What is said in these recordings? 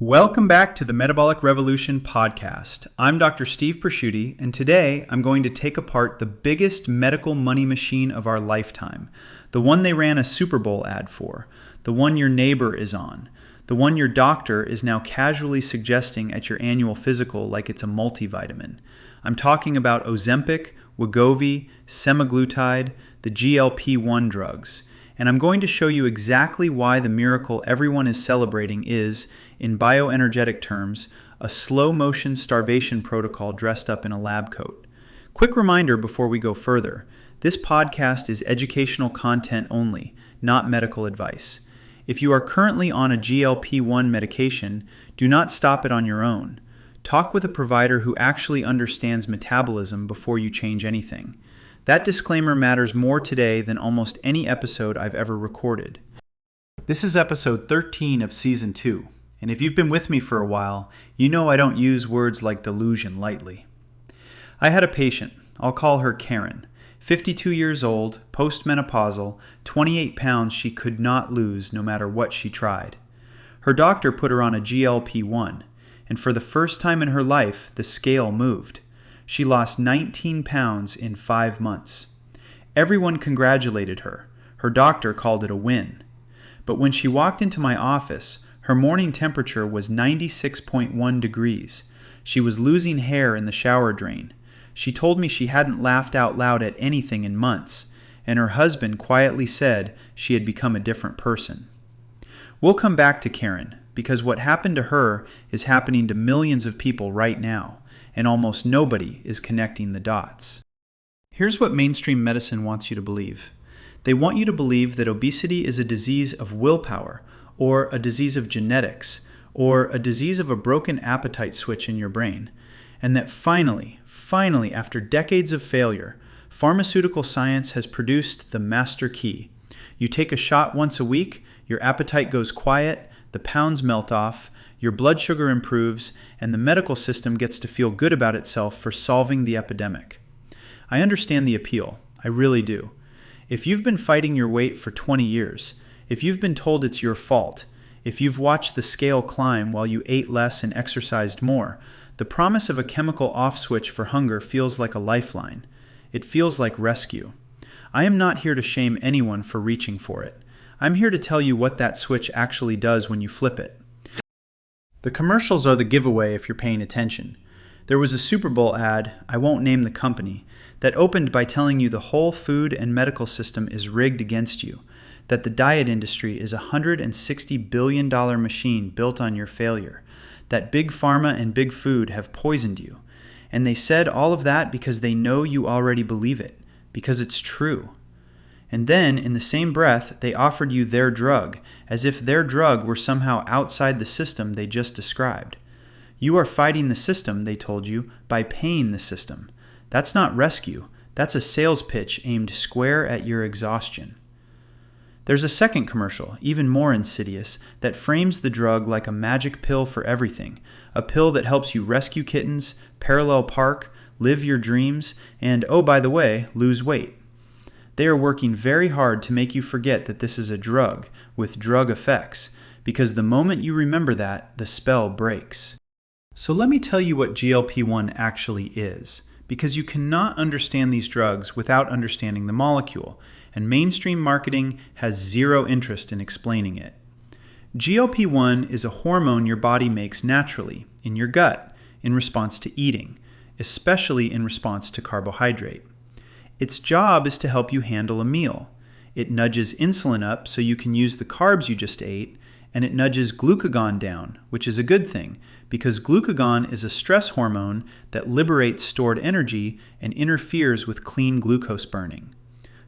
Welcome back to the Metabolic Revolution podcast. I'm Dr. Steve Presciutti, and today I'm going to take apart the biggest medical money machine of our lifetime, the one they ran a Super Bowl ad for, the one your neighbor is on, the one your doctor is now casually suggesting at your annual physical like it's a multivitamin. I'm talking about Ozempic, Wegovy, semaglutide, the GLP-1 drugs. And I'm going to show you exactly why the miracle everyone is celebrating is, in bioenergetic terms, a slow-motion starvation protocol dressed up in a lab coat. Quick reminder before we go further, this podcast is educational content only, not medical advice. If you are currently on a GLP-1 medication, do not stop it on your own. Talk with a provider who actually understands metabolism before you change anything. That disclaimer matters more today than almost any episode I've ever recorded. This is episode 13 of season 2, and if you've been with me for a while, you know I don't use words like delusion lightly. I had a patient, I'll call her Karen, 52 years old, postmenopausal, 28 pounds she could not lose no matter what she tried. Her doctor put her on a GLP-1, and for the first time in her life, the scale moved. She lost 19 pounds in 5 months. Everyone congratulated her. Her doctor called it a win. But when she walked into my office, her morning temperature was 96.1 degrees. She was losing hair in the shower drain. She told me she hadn't laughed out loud at anything in months, and her husband quietly said she had become a different person. We'll come back to Karen, because what happened to her is happening to millions of people right now, and almost nobody is connecting the dots. Here's what mainstream medicine wants you to believe. They want you to believe that obesity is a disease of willpower, or a disease of genetics, or a disease of a broken appetite switch in your brain, and that finally, after decades of failure, pharmaceutical science has produced the master key. You take a shot once a week, your appetite goes quiet, the pounds melt off, your blood sugar improves, and the medical system gets to feel good about itself for solving the epidemic. I understand the appeal. I really do. If you've been fighting your weight for 20 years, if you've been told it's your fault, if you've watched the scale climb while you ate less and exercised more, the promise of a chemical off switch for hunger feels like a lifeline. It feels like rescue. I am not here to shame anyone for reaching for it. I'm here to tell you what that switch actually does when you flip it. The commercials are the giveaway if you're paying attention. There was a Super Bowl ad, I won't name the company, that opened by telling you the whole food and medical system is rigged against you, that the diet industry is a $160 billion machine built on your failure, that big pharma and big food have poisoned you. And they said all of that because they know you already believe it, because it's true. And then, in the same breath, they offered you their drug, as if their drug were somehow outside the system they just described. You are fighting the system, they told you, by paying the system. That's not rescue. That's a sales pitch aimed square at your exhaustion. There's a second commercial, even more insidious, that frames the drug like a magic pill for everything, a pill that helps you rescue kittens, parallel park, live your dreams, and, oh, by the way, lose weight. They are working very hard to make you forget that this is a drug with drug effects, because the moment you remember that, the spell breaks. So let me tell you what GLP-1 actually is, because you cannot understand these drugs without understanding the molecule, and mainstream marketing has zero interest in explaining it. GLP-1 is a hormone your body makes naturally, in your gut, in response to eating, especially in response to carbohydrate. Its job is to help you handle a meal. It nudges insulin up so you can use the carbs you just ate, and it nudges glucagon down, which is a good thing, because glucagon is a stress hormone that liberates stored energy and interferes with clean glucose burning.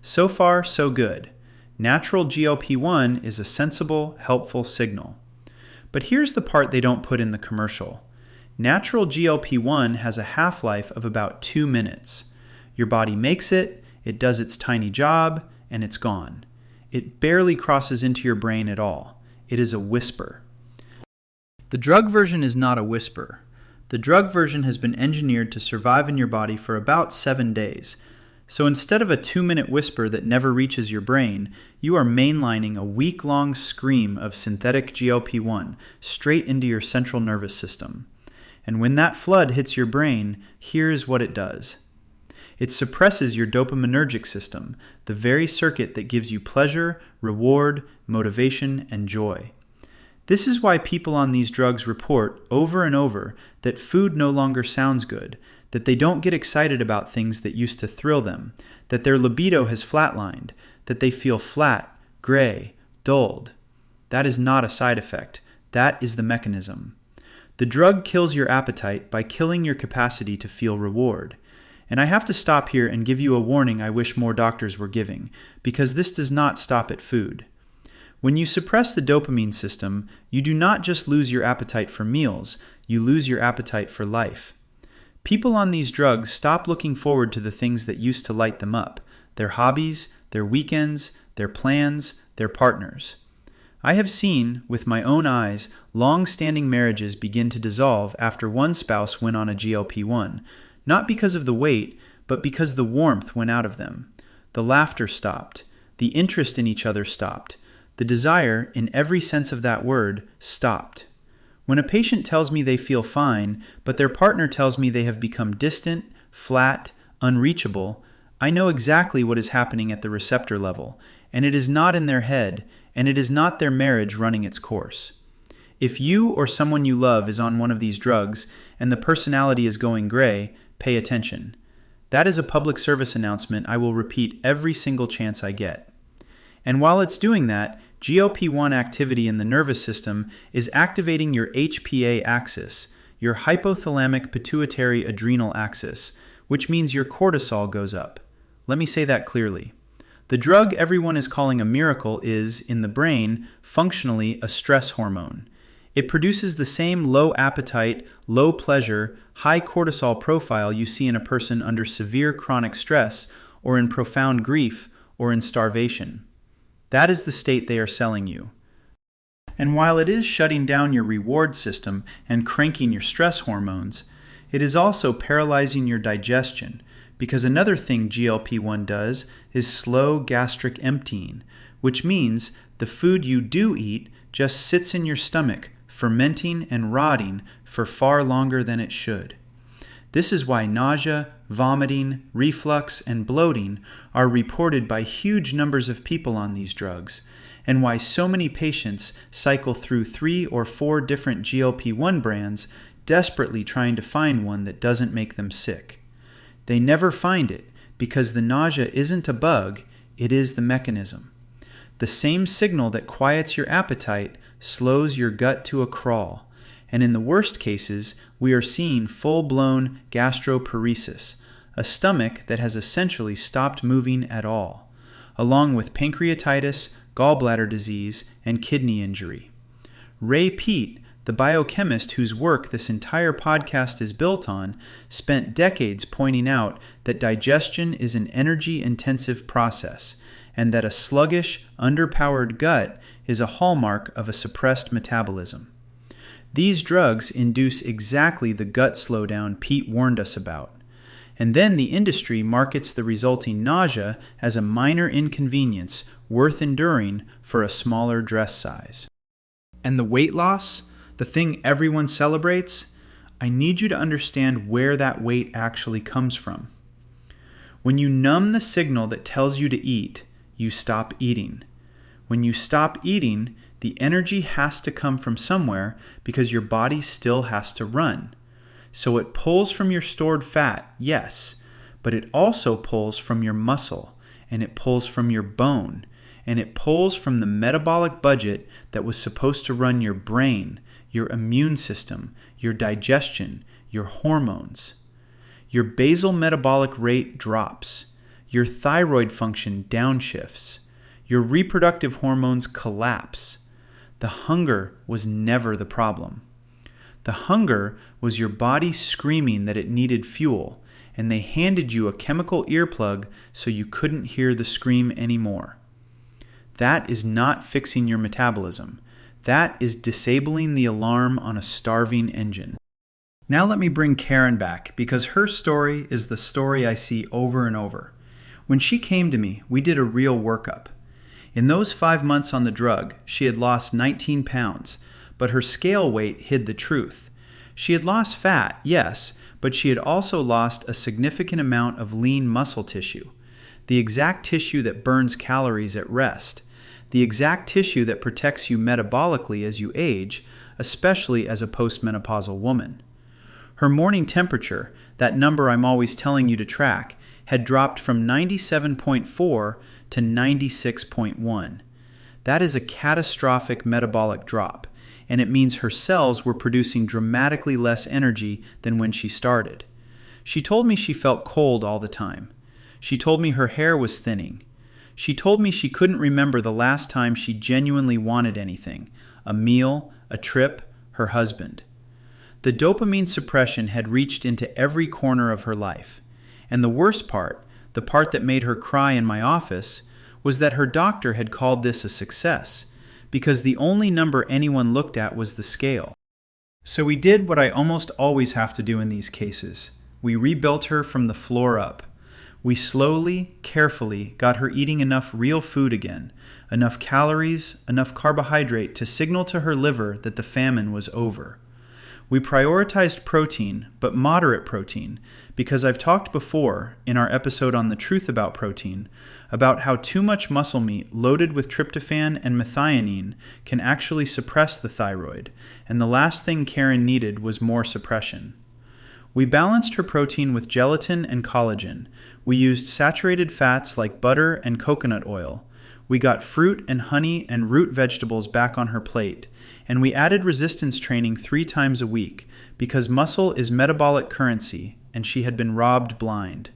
So far, so good. Natural GLP-1 is a sensible, helpful signal. But here's the part they don't put in the commercial. Natural GLP-1 has a half-life of about 2 minutes. Your body makes it, it does its tiny job, and it's gone. It barely crosses into your brain at all. It is a whisper. The drug version is not a whisper. The drug version has been engineered to survive in your body for about 7 days. So instead of a 2-minute whisper that never reaches your brain, you are mainlining a week-long scream of synthetic GLP-1 straight into your central nervous system. And when that flood hits your brain, here's what it does. It suppresses your dopaminergic system, the very circuit that gives you pleasure, reward, motivation, and joy. This is why people on these drugs report over and over that food no longer sounds good, that they don't get excited about things that used to thrill them, that their libido has flatlined, that they feel flat, gray, dulled. That is not a side effect. That is the mechanism. The drug kills your appetite by killing your capacity to feel reward. And I have to stop here and give you a warning I wish more doctors were giving, because this does not stop at food. When you suppress the dopamine system, you do not just lose your appetite for meals, you lose your appetite for life. People on these drugs stop looking forward to the things that used to light them up, their hobbies, their weekends, their plans, their partners. I have seen, with my own eyes, long-standing marriages begin to dissolve after one spouse went on a GLP-1, not because of the weight, but because the warmth went out of them. The laughter stopped. The interest in each other stopped. The desire, in every sense of that word, stopped. When a patient tells me they feel fine, but their partner tells me they have become distant, flat, unreachable, I know exactly what is happening at the receptor level, and it is not in their head, and it is not their marriage running its course. If you or someone you love is on one of these drugs, and the personality is going gray, pay attention. That is a public service announcement I will repeat every single chance I get. And while it's doing that, GLP-1 activity in the nervous system is activating your HPA axis, your hypothalamic pituitary adrenal axis, which means your cortisol goes up. Let me say that clearly. The drug everyone is calling a miracle is, in the brain, functionally a stress hormone. It produces the same low appetite, low pleasure, high cortisol profile you see in a person under severe chronic stress, or in profound grief, or in starvation. That is the state they are selling you. And while it is shutting down your reward system and cranking your stress hormones, it is also paralyzing your digestion, because another thing GLP-1 does is slow gastric emptying, which means the food you do eat just sits in your stomach, fermenting and rotting for far longer than it should. This is why nausea, vomiting, reflux, and bloating are reported by huge numbers of people on these drugs, and why so many patients cycle through 3 or 4 different GLP-1 brands, desperately trying to find one that doesn't make them sick. They never find it because the nausea isn't a bug, it is the mechanism. The same signal that quiets your appetite slows your gut to a crawl. And in the worst cases, we are seeing full-blown gastroparesis, a stomach that has essentially stopped moving at all, along with pancreatitis, gallbladder disease, and kidney injury. Ray Peat, the biochemist whose work this entire podcast is built on, spent decades pointing out that digestion is an energy-intensive process, and that a sluggish, underpowered gut is a hallmark of a suppressed metabolism. These drugs induce exactly the gut slowdown Pete warned us about. And then the industry markets the resulting nausea as a minor inconvenience worth enduring for a smaller dress size. And the weight loss, the thing everyone celebrates, I need you to understand where that weight actually comes from. When you numb the signal that tells you to eat, you stop eating. When you stop eating, the energy has to come from somewhere because your body still has to run. So it pulls from your stored fat, yes, but it also pulls from your muscle, and it pulls from your bone, and it pulls from the metabolic budget that was supposed to run your brain, your immune system, your digestion, your hormones. Your basal metabolic rate drops. Your thyroid function downshifts. Your reproductive hormones collapse. The hunger was never the problem. The hunger was your body screaming that it needed fuel, and they handed you a chemical earplug so you couldn't hear the scream anymore. That is not fixing your metabolism. That is disabling the alarm on a starving engine. Now let me bring Karen back, because her story is the story I see over and over. When she came to me, we did a real workup. In those 5 months on the drug, she had lost 19 pounds, but her scale weight hid the truth. She had lost fat, yes, but she had also lost a significant amount of lean muscle tissue, the exact tissue that burns calories at rest, the exact tissue that protects you metabolically as you age, especially as a postmenopausal woman. Her morning temperature, that number I'm always telling you to track, had dropped from 97.4 to 96.1. That is a catastrophic metabolic drop, and it means her cells were producing dramatically less energy than when she started. She told me she felt cold all the time. She told me her hair was thinning. She told me she couldn't remember the last time she genuinely wanted anything, a meal, a trip, her husband. The dopamine suppression had reached into every corner of her life. And the worst part, the part that made her cry in my office, was that her doctor had called this a success, because the only number anyone looked at was the scale. So we did what I almost always have to do in these cases. We rebuilt her from the floor up. We slowly, carefully got her eating enough real food again, enough calories, enough carbohydrate to signal to her liver that the famine was over. We prioritized protein, but moderate protein, because I've talked before, in our episode on the truth about protein, about how too much muscle meat loaded with tryptophan and methionine can actually suppress the thyroid, and the last thing Karen needed was more suppression. We balanced her protein with gelatin and collagen. We used saturated fats like butter and coconut oil. We got fruit and honey and root vegetables back on her plate, and we added resistance training 3 times a week because muscle is metabolic currency and she had been robbed blind.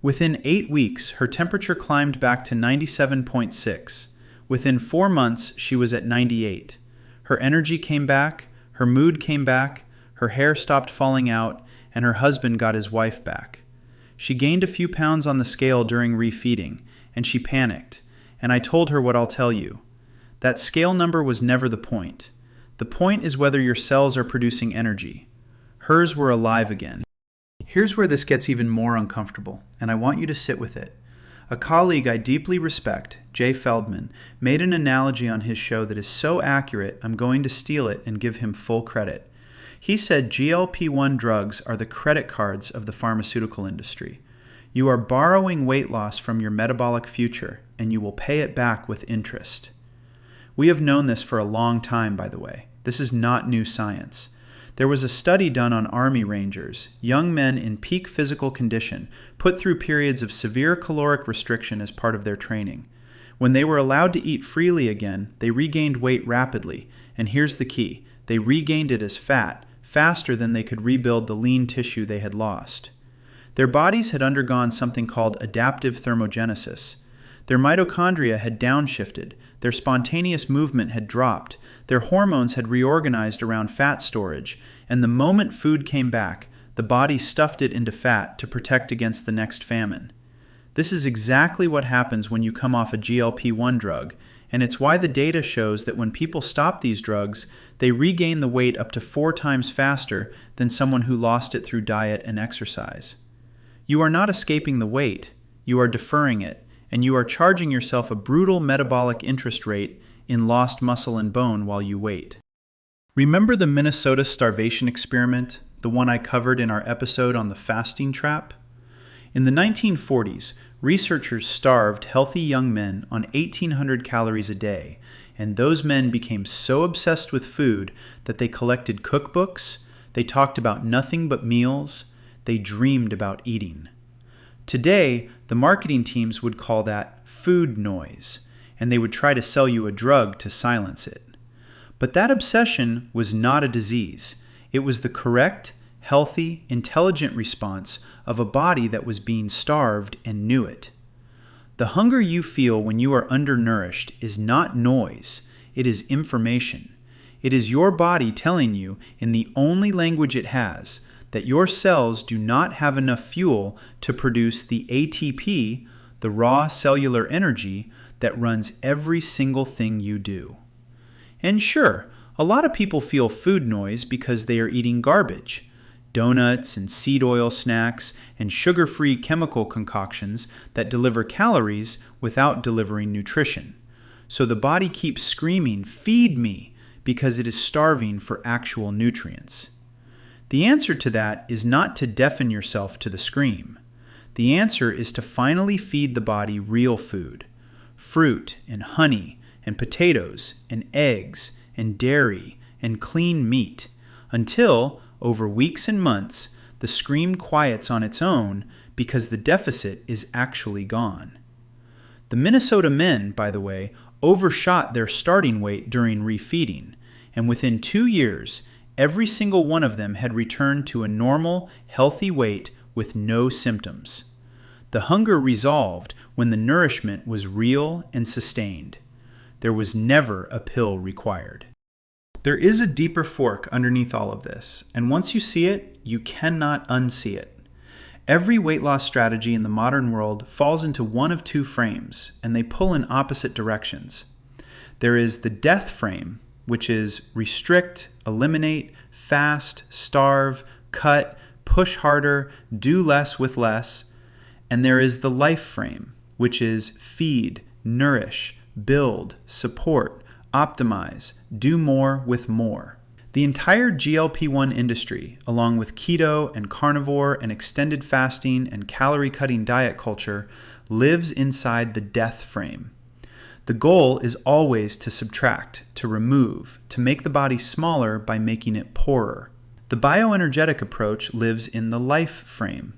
Within 8 weeks, her temperature climbed back to 97.6. Within 4 months, she was at 98. Her energy came back, her mood came back, her hair stopped falling out, and her husband got his wife back. She gained a few pounds on the scale during refeeding, and she panicked. And I told her what I'll tell you. That scale number was never the point. The point is whether your cells are producing energy. Hers were alive again. Here's where this gets even more uncomfortable, and I want you to sit with it. A colleague I deeply respect, Jay Feldman, made an analogy on his show that is so accurate I'm going to steal it and give him full credit. He said GLP-1 drugs are the credit cards of the pharmaceutical industry. You are borrowing weight loss from your metabolic future, and you will pay it back with interest. We have known this for a long time, by the way. This is not new science. There was a study done on Army Rangers, young men in peak physical condition, put through periods of severe caloric restriction as part of their training. When they were allowed to eat freely again, they regained weight rapidly, and here's the key. They regained it as fat, faster than they could rebuild the lean tissue they had lost. Their bodies had undergone something called adaptive thermogenesis. Their mitochondria had downshifted, their spontaneous movement had dropped, their hormones had reorganized around fat storage, and the moment food came back, the body stuffed it into fat to protect against the next famine. This is exactly what happens when you come off a GLP-1 drug, and it's why the data shows that when people stop these drugs, they regain the weight up to 4 times faster than someone who lost it through diet and exercise. You are not escaping the weight, you are deferring it, and you are charging yourself a brutal metabolic interest rate in lost muscle and bone while you wait. Remember the Minnesota starvation experiment, the one I covered in our episode on the fasting trap? In the 1940s, researchers starved healthy young men on 1,800 calories a day, and those men became so obsessed with food that they collected cookbooks, they talked about nothing but meals, they dreamed about eating. Today, the marketing teams would call that food noise, and they would try to sell you a drug to silence it. But that obsession was not a disease. It was the correct, healthy, intelligent response of a body that was being starved and knew it. The hunger you feel when you are undernourished is not noise, it is information. It is your body telling you in the only language it has that your cells do not have enough fuel to produce the ATP, the raw cellular energy, that runs every single thing you do. And sure, a lot of people feel food noise because they are eating garbage. donuts and seed oil snacks and sugar-free chemical concoctions that deliver calories without delivering nutrition. So the body keeps screaming, "Feed me," because it is starving for actual nutrients. The answer to that is not to deafen yourself to the scream. The answer is to finally feed the body real food: fruit and honey and potatoes and eggs and dairy and clean meat, until, over weeks and months, the scream quiets on its own because the deficit is actually gone. The Minnesota men, by the way, overshot their starting weight during refeeding, and within 2 years, every single one of them had returned to a normal, healthy weight with no symptoms. The hunger resolved when the nourishment was real and sustained. There was never a pill required. There is a deeper fork underneath all of this, and once you see it, you cannot unsee it. Every weight loss strategy in the modern world falls into one of two frames, and they pull in opposite directions. There is the death frame, which is restrict, eliminate, fast, starve, cut, push harder, do less with less. And there is the life frame, which is feed, nourish, build, support, optimize, do more with more. The entire GLP-1 industry, along with keto and carnivore and extended fasting and calorie-cutting diet culture, lives inside the death frame. The goal is always to subtract, to remove, to make the body smaller by making it poorer. The bioenergetic approach lives in the life frame.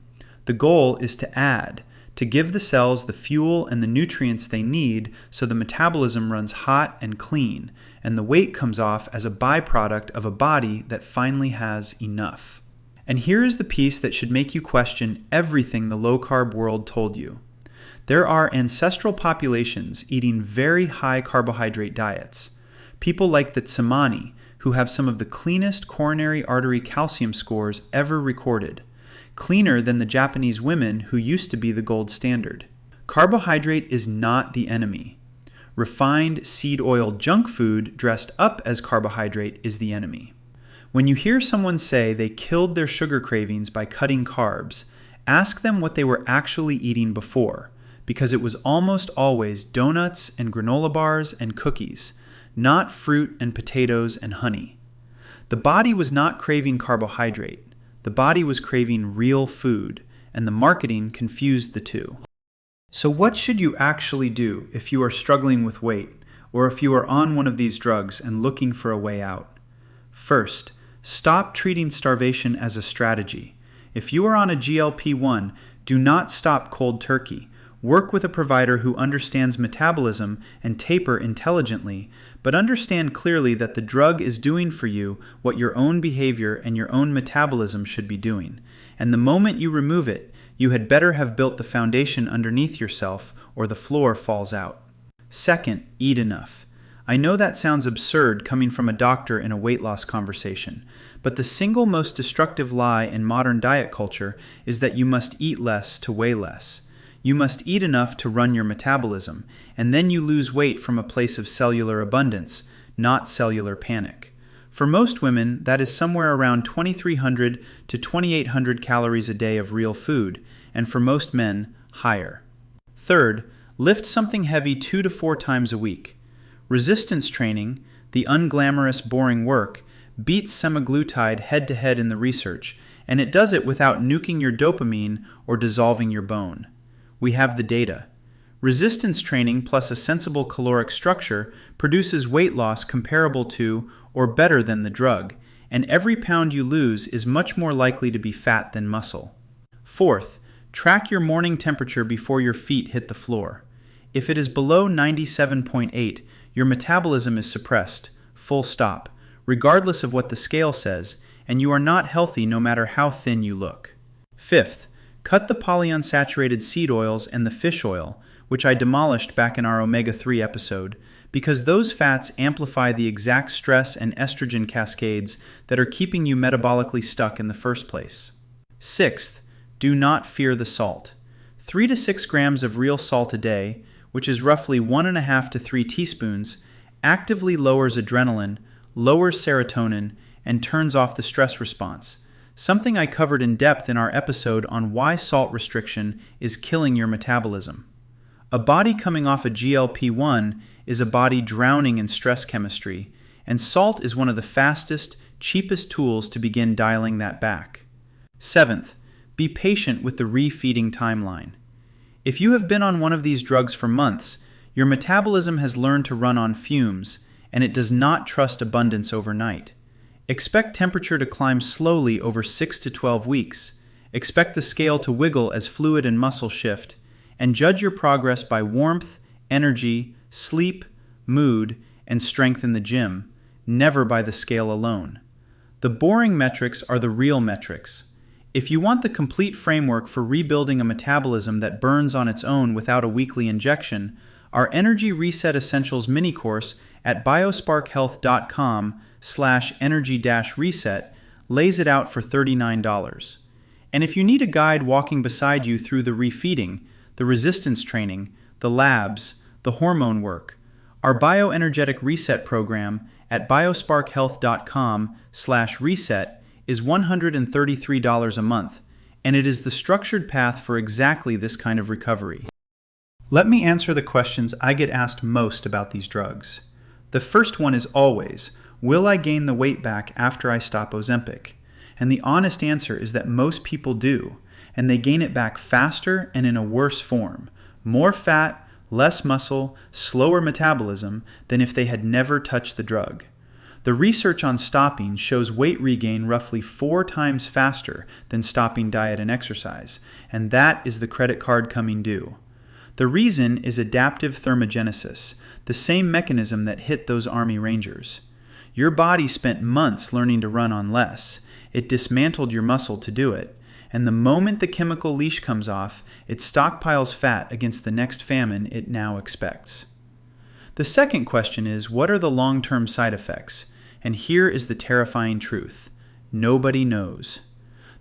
The goal is to add, to give the cells the fuel and the nutrients they need so the metabolism runs hot and clean, and the weight comes off as a byproduct of a body that finally has enough. And here is the piece that should make you question everything the low-carb world told you. There are ancestral populations eating very high carbohydrate diets. People like the Tsimane, who have some of the cleanest coronary artery calcium scores ever recorded, cleaner than the Japanese women who used to be the gold standard. Carbohydrate is not the enemy. Refined seed oil junk food dressed up as carbohydrate is the enemy. When you hear someone say they killed their sugar cravings by cutting carbs, ask them what they were actually eating before, because it was almost always donuts and granola bars and cookies, not fruit and potatoes and honey. The body was not craving carbohydrate. The body was craving real food, and the marketing confused the two. So what should you actually do if you are struggling with weight, or if you are on one of these drugs and looking for a way out? First, stop treating starvation as a strategy. If you are on a GLP-1, do not stop cold turkey. Work with a provider who understands metabolism and taper intelligently, but understand clearly that the drug is doing for you what your own behavior and your own metabolism should be doing. And the moment you remove it, you had better have built the foundation underneath yourself, or the floor falls out. Second, eat enough. I know that sounds absurd coming from a doctor in a weight loss conversation, but the single most destructive lie in modern diet culture is that you must eat less to weigh less. You must eat enough to run your metabolism, and then you lose weight from a place of cellular abundance, not cellular panic. For most women, that is somewhere around 2,300 to 2,800 calories a day of real food, and for most men, higher. Third, lift something heavy 2 to 4 times a week. Resistance training, the unglamorous, boring work, beats semaglutide head-to-head in the research, and it does it without nuking your dopamine or dissolving your bone. We have the data. Resistance training plus a sensible caloric structure produces weight loss comparable to or better than the drug, and every pound you lose is much more likely to be fat than muscle. Fourth, track your morning temperature before your feet hit the floor. If it is below 97.8, your metabolism is suppressed, full stop, regardless of what the scale says, and you are not healthy no matter how thin you look. Fifth, cut the polyunsaturated seed oils and the fish oil, which I demolished back in our omega-3 episode, because those fats amplify the exact stress and estrogen cascades that are keeping you metabolically stuck in the first place. Sixth, do not fear the salt. 3 to 6 grams of real salt a day, which is roughly 1.5 to 3 teaspoons, actively lowers adrenaline, lowers serotonin, and turns off the stress response. something I covered in depth in our episode on why salt restriction is killing your metabolism. A body coming off a GLP-1 is a body drowning in stress chemistry, and salt is one of the fastest, cheapest tools to begin dialing that back. Seventh, be patient with the refeeding timeline. If you have been on one of these drugs for months, your metabolism has learned to run on fumes, and it does not trust abundance overnight. Expect temperature to climb slowly over 6 to 12 weeks. Expect the scale to wiggle as fluid and muscle shift, and judge your progress by warmth, energy, sleep, mood, and strength in the gym, never by the scale alone. The boring metrics are the real metrics. If you want the complete framework for rebuilding a metabolism that burns on its own without a weekly injection, our Energy Reset Essentials mini course at biosparkhealth.com/energy-reset lays it out for $39. And if you need a guide walking beside you through the refeeding, the resistance training, the labs, the hormone work, our bioenergetic reset program at biosparkhealth.com/reset is $133 a month, and it is the structured path for exactly this kind of recovery. Let me answer the questions I get asked most about these drugs. The first one is always, will I gain the weight back after I stop Ozempic? And the honest answer is that most people do, and they gain it back faster and in a worse form. More fat, less muscle, slower metabolism than if they had never touched the drug. The research on stopping shows weight regain roughly 4 times faster than stopping diet and exercise, and that is the credit card coming due. The reason is adaptive thermogenesis, the same mechanism that hit those Army Rangers. Your body spent months learning to run on less. It dismantled your muscle to do it, and the moment the chemical leash comes off, it stockpiles fat against the next famine it now expects. The second question is, what are the long-term side effects? And here is the terrifying truth. Nobody knows.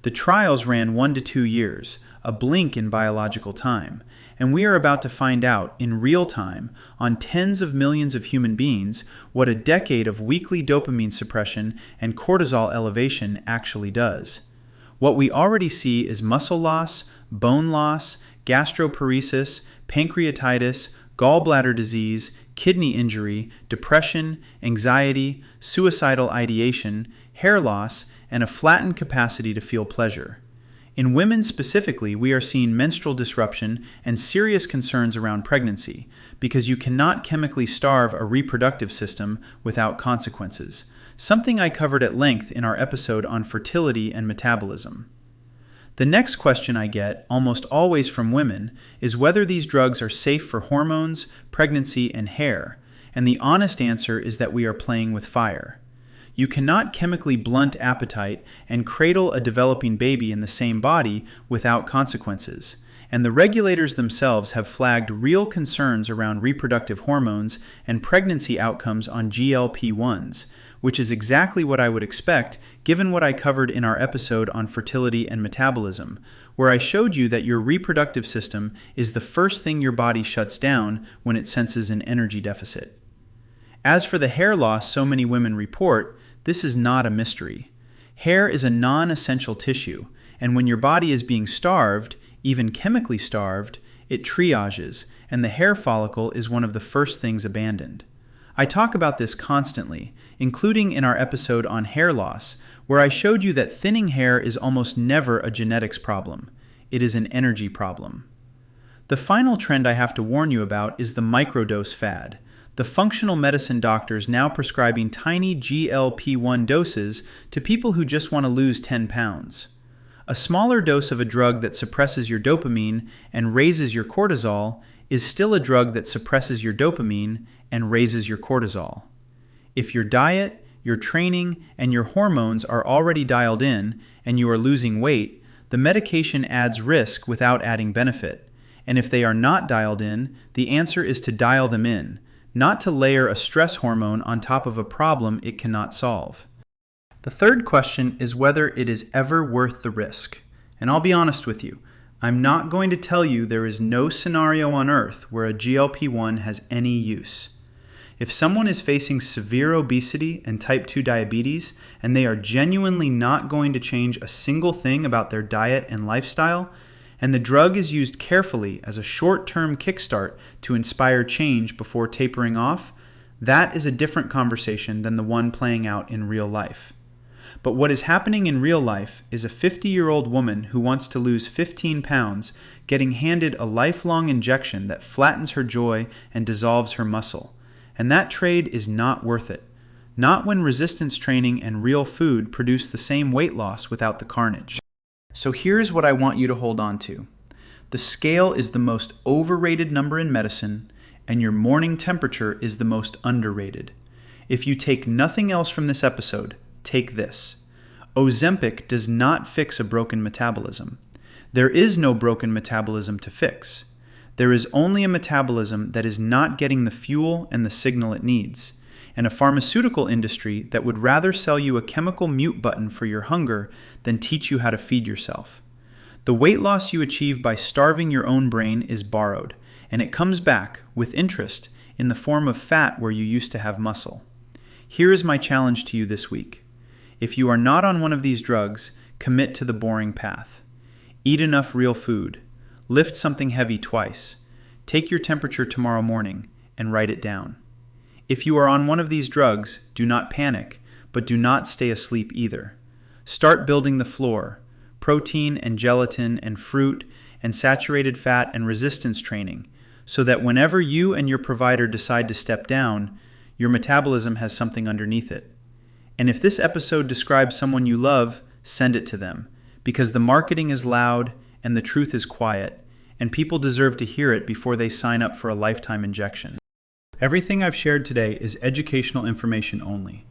The trials ran 1 to 2 years, a blink in biological time, and we are about to find out in real time on tens of millions of human beings what a decade of weekly dopamine suppression and cortisol elevation actually does. What we already see is muscle loss, bone loss, gastroparesis, pancreatitis, gallbladder disease, kidney injury, depression, anxiety, suicidal ideation, hair loss, and a flattened capacity to feel pleasure. In women specifically, we are seeing menstrual disruption and serious concerns around pregnancy, because you cannot chemically starve a reproductive system without consequences, something I covered at length in our episode on fertility and metabolism. The next question I get, almost always from women, is whether these drugs are safe for hormones, pregnancy, and hair, and the honest answer is that we are playing with fire. You cannot chemically blunt appetite and cradle a developing baby in the same body without consequences, and the regulators themselves have flagged real concerns around reproductive hormones and pregnancy outcomes on GLP-1s, which is exactly what I would expect given what I covered in our episode on fertility and metabolism, where I showed you that your reproductive system is the first thing your body shuts down when it senses an energy deficit. As for the hair loss so many women report, this is not a mystery. Hair is a non-essential tissue, and when your body is being starved, even chemically starved, it triages, and the hair follicle is one of the first things abandoned. I talk about this constantly, including in our episode on hair loss, where I showed you that thinning hair is almost never a genetics problem. It is an energy problem. The final trend I have to warn you about is the microdose fad. The functional medicine doctors now prescribing tiny GLP-1 doses to people who just want to lose 10 pounds. A smaller dose of a drug that suppresses your dopamine and raises your cortisol is still a drug that suppresses your dopamine and raises your cortisol. If your diet, your training, and your hormones are already dialed in and you are losing weight, the medication adds risk without adding benefit. And if they are not dialed in, the answer is to dial them in, not to layer a stress hormone on top of a problem it cannot solve. The third question is whether it is ever worth the risk. And I'll be honest with you, I'm not going to tell you there is no scenario on earth where a GLP-1 has any use. If someone is facing severe obesity and type 2 diabetes, and they are genuinely not going to change a single thing about their diet and lifestyle, and the drug is used carefully as a short-term kickstart to inspire change before tapering off, that is a different conversation than the one playing out in real life. But what is happening in real life is a 50-year-old woman who wants to lose 15 pounds getting handed a lifelong injection that flattens her joy and dissolves her muscle. And that trade is not worth it. Not when resistance training and real food produce the same weight loss without the carnage. So here's what I want you to hold on to. The scale is the most overrated number in medicine, and your morning temperature is the most underrated. If you take nothing else from this episode, take this. Ozempic does not fix a broken metabolism. There is no broken metabolism to fix. There is only a metabolism that is not getting the fuel and the signal it needs, and a pharmaceutical industry that would rather sell you a chemical mute button for your hunger than teach you how to feed yourself. The weight loss you achieve by starving your own brain is borrowed, and it comes back, with interest, in the form of fat where you used to have muscle. Here is my challenge to you this week. If you are not on one of these drugs, commit to the boring path. Eat enough real food. Lift something heavy twice. Take your temperature tomorrow morning and write it down. If you are on one of these drugs, do not panic, but do not stay asleep either. Start building the floor, protein and gelatin and fruit and saturated fat and resistance training, so that whenever you and your provider decide to step down, your metabolism has something underneath it. And if this episode describes someone you love, send it to them, because the marketing is loud and the truth is quiet, and people deserve to hear it before they sign up for a lifetime injection. Everything I've shared today is educational information only.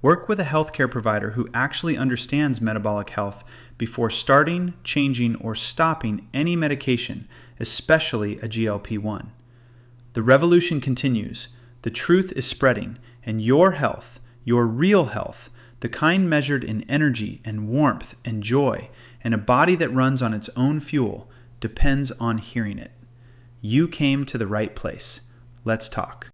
Work with a healthcare provider who actually understands metabolic health before starting, changing, or stopping any medication, especially a GLP-1. The revolution continues. The truth is spreading, and your health, your real health, the kind measured in energy and warmth and joy, and a body that runs on its own fuel, depends on hearing it. You came to the right place. Let's talk.